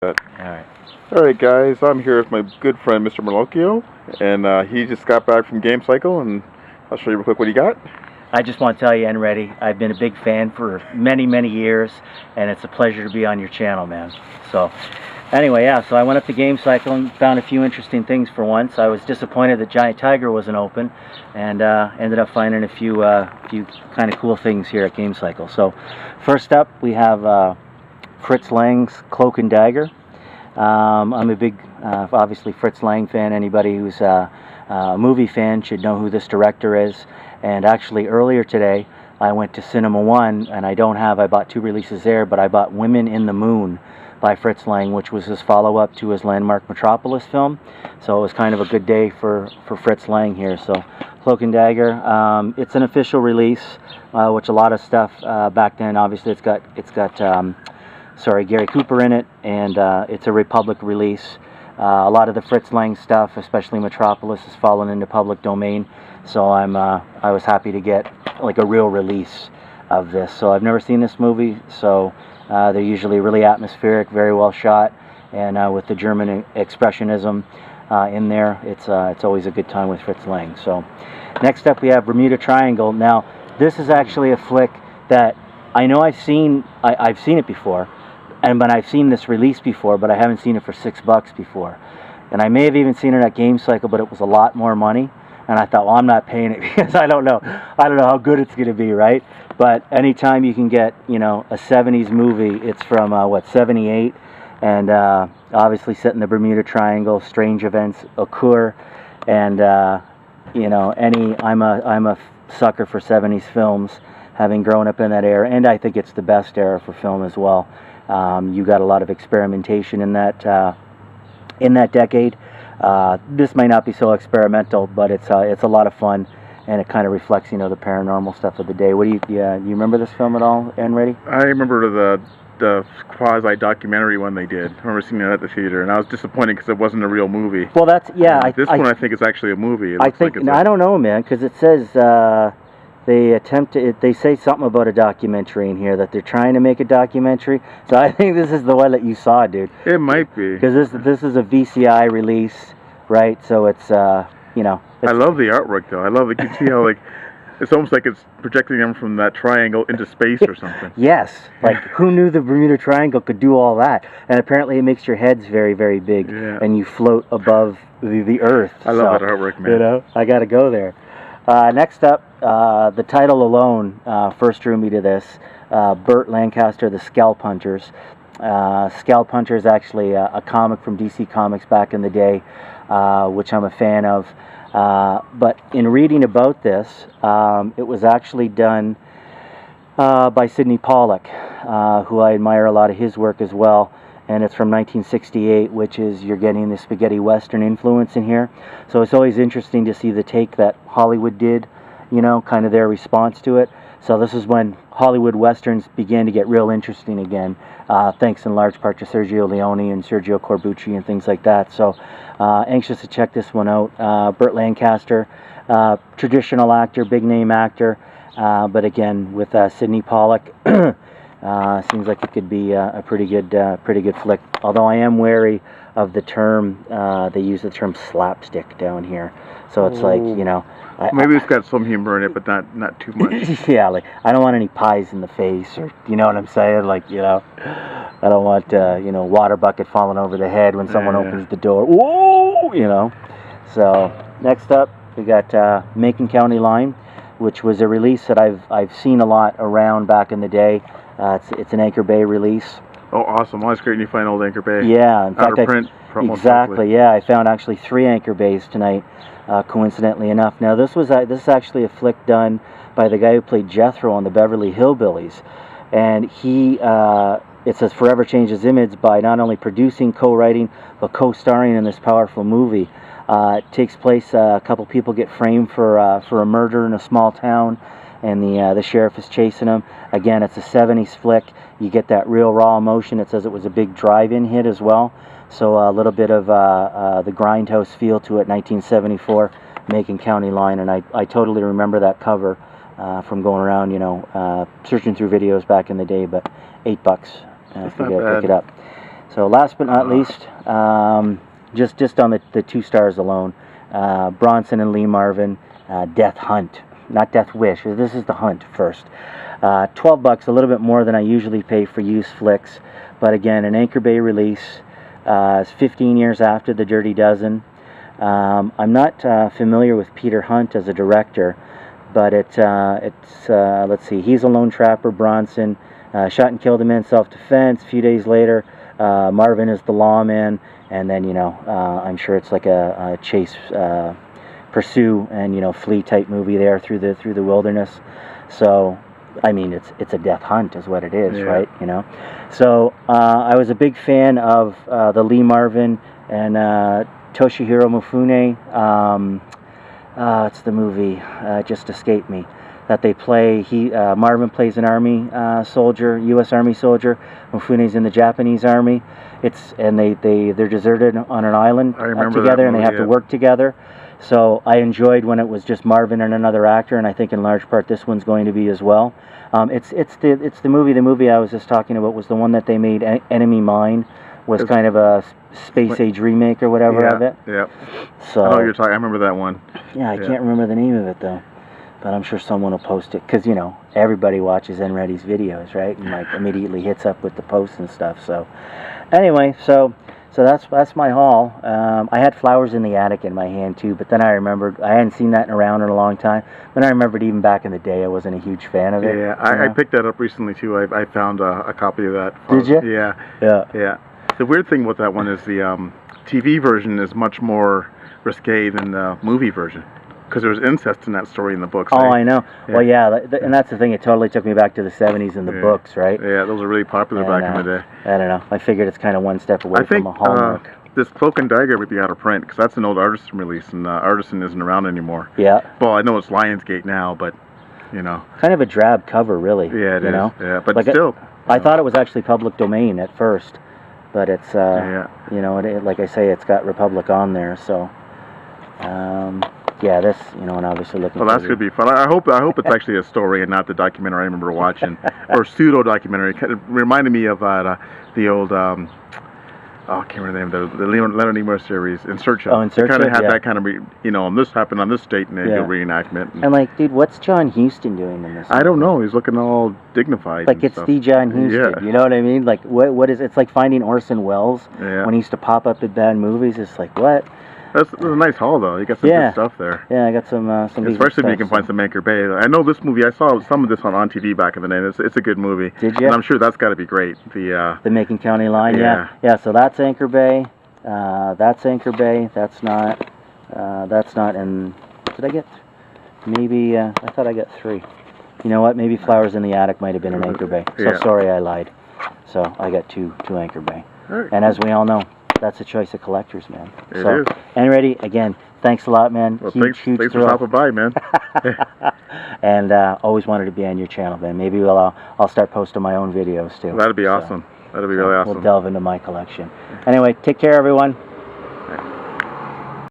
Alright. Alright guys, I'm here with my good friend Mr. Occhio, and he just got back from Game Cycle, and I'll show you real quick what he got. I just want to tell you, Ready, I've been a big fan for many years, and it's a pleasure to be on your channel, man. So, anyway, yeah, so I went up to Game Cycle and found a few interesting things for once. I was disappointed that Giant Tiger wasn't open, and ended up finding a few kind of cool things here at Game Cycle. So, first up, we have Fritz Lang's Cloak and Dagger. I'm a big, obviously, Fritz Lang fan. Anybody who's a movie fan should know who this director is. And actually, earlier today, I went to Cinema One, and I bought two releases there, but I bought Women in the Moon by Fritz Lang, which was his follow-up to his landmark Metropolis film. So it was kind of a good day for Fritz Lang here. So Cloak and Dagger, it's an official release, which a lot of stuff back then, obviously, it's got Gary Cooper in it, and it's a Republic release. A lot of the Fritz Lang stuff, especially Metropolis, has fallen into public domain. So I was happy to get like a real release of this. So I've never seen this movie, so they're usually really atmospheric, very well shot, and with the German expressionism in there, it's always a good time with Fritz Lang. So next up we have Bermuda Triangle. Now this is actually a flick that I know I've seen it before, but I've seen this release before, but I haven't seen it for $6 before. And I may have even seen it at Game Cycle, but it was a lot more money. And I thought, well, I'm not paying it because I don't know how good it's going to be, right? But anytime you can get, a 70s movie, it's from, 78, and obviously set in the Bermuda Triangle, strange events occur, and, I'm a sucker for 70s films, having grown up in that era, and I think it's the best era for film as well. You got a lot of experimentation in that decade. This might not be so experimental, but it's a lot of fun, and it kind of reflects, the paranormal stuff of the day. What do you remember this film at all, Ready? I remember the quasi-documentary one they did. I remember seeing it at the theater, and I was disappointed because it wasn't a real movie. Well, that's, yeah. This one I think is actually a movie. I don't know, man, because it says they say something about a documentary in here, that they're trying to make a documentary. So I think this is the one that you saw, dude. It might be. Because this is a VCI release, right? So it's, I love the artwork, though. I love it. You can see how, it's almost like it's projecting them from that triangle into space or something. Yes. Like, who knew the Bermuda Triangle could do all that? And apparently it makes your heads very big, and you float above the Earth. I love that artwork, man. I got to go there. Next up, the title alone first drew me to this. Burt Lancaster, The Scalp Hunters. Scalp Hunter is actually a comic from DC Comics back in the day, which I'm a fan of. But in reading about this, it was actually done by Sidney Pollack, who I admire a lot of his work as well. And it's from 1968, which is, you're getting the spaghetti western influence in here. So it's always interesting to see the take that Hollywood did, kind of their response to it. So this is when Hollywood westerns began to get real interesting again, thanks in large part to Sergio Leone and Sergio Corbucci and things like that. So anxious to check this one out. Burt Lancaster, traditional actor, big name actor, but again with Sidney Pollack. Seems like it could be a pretty good flick. Although I am wary of the term, they use the term slapstick down here. So it's like, maybe it's got some humor in it, but not too much. Yeah, like, I don't want any pies in the face, or, you know what I'm saying? Like, I don't want, water bucket falling over the head when someone opens the door. Whoa! So, next up, we got Macon County Line, which was a release that I've seen a lot around back in the day. It's an Anchor Bay release. Oh, awesome. Well, it's great when you find old Anchor Bay. Yeah, in fact, out of print. Exactly, yeah. I found actually 3 Anchor Bays tonight, coincidentally enough. Now, this is actually a flick done by the guy who played Jethro on the Beverly Hillbillies. And it says forever changed his image by not only producing, co-writing, but co-starring in this powerful movie. It takes place, a couple people get framed for a murder in a small town, and the sheriff is chasing them. Again, it's a 70s flick. You get that real raw emotion. It says it was a big drive-in hit as well. So a little bit of the grindhouse feel to it, 1974, Macon County Line. And I totally remember that cover from going around, searching through videos back in the day, but $8. If you gotta pick it up. So last but not least, just on the 2 stars alone, Bronson and Lee Marvin, Death Hunt, not Death Wish. This is the Hunt first. $12, a little bit more than I usually pay for used flicks, but again, an Anchor Bay release. It's 15 years after The Dirty Dozen. I'm not familiar with Peter Hunt as a director, but it's let's see, he's a lone trapper. Bronson shot and killed a man in self-defense. A few days later, Marvin is the lawman, and then I'm sure it's like a chase, pursue, and flee type movie there through the wilderness. So I mean, it's a death hunt is what it is, right? So I was a big fan of the Lee Marvin and Toshihiro Mifune. It's the movie, just escaped me, that they play. Marvin plays an army soldier, U.S. Army soldier. Mifune's in the Japanese army. They're deserted on an island together, and they have to work together. So I enjoyed when it was just Marvin and another actor, and I think in large part this one's going to be as well. It's the movie. The movie I was just talking about was the one that they made. Enemy Mine was kind of a space age remake or whatever of it. Yeah. So I know you're talking. I remember that one. Yeah, I can't remember the name of it though, but I'm sure someone will post it because everybody watches Enready's videos, right? And like immediately hits up with the posts and stuff. So anyway, so that's my haul. I had Flowers in the Attic in my hand too, but then I remembered I hadn't seen that around in a long time. Then I remembered even back in the day I wasn't a huge fan of it. Yeah, I picked that up recently too. I found a copy of that. Did you? Yeah. The weird thing with that one is the TV version is much more risque than the movie version, because there was incest in that story in the books. Oh, I know. Yeah. Well, yeah, and that's the thing. It totally took me back to the 70s and the books, right? Yeah, those were really popular back in the day. I don't know. I figured it's kind of one step away from a Hallmark. This Cloak and Dagger would be out of print, because that's an old Artisan release, and Artisan isn't around anymore. Yeah. Well, I know it's Lionsgate now, but, kind of a drab cover, really. Yeah, it is. Yeah, but like still. I thought it was actually public domain at first, but it's, like I say, it's got Republic on there, so... yeah, this, and obviously looking. Well, that's gonna be fun. I hope it's actually a story and not the documentary I remember watching, or pseudo documentary. It kind of reminded me of the old, I can't remember the name, the Leonard Nimoy series, In Search of. Oh, In Search of. It kind of had that kind of, this happened on this state, and then reenactment. And like, dude, what's John Huston doing in this? I don't know. He's looking all dignified. Like it's the John Huston. Yeah. You know what I mean? Like, what is? It's like finding Orson Welles when he used to pop up in bad movies. It's like what? That's a nice haul, though. You got some good stuff there. Yeah, I got some. Especially if you can find some Anchor Bay. I know this movie. I saw some of this on TV back in the day. It's a good movie. Did you? And I'm sure that's got to be great. The Macon County line. Yeah. So that's Anchor Bay. That's Anchor Bay. That's not. And did I get? Maybe I thought I got 3. You know what? Maybe Flowers in the Attic might have been an Anchor Bay. So sorry, I lied. So I got two Anchor Bay. Right. And as we all know, that's a choice of collectors, man. It is. Enready, again, thanks a lot, man. Well, thanks for stopping by, man. And always wanted to be on your channel, man. Maybe I'll start posting my own videos too. That'd be awesome. That'd be really awesome. We'll delve into my collection. Anyway, take care, everyone.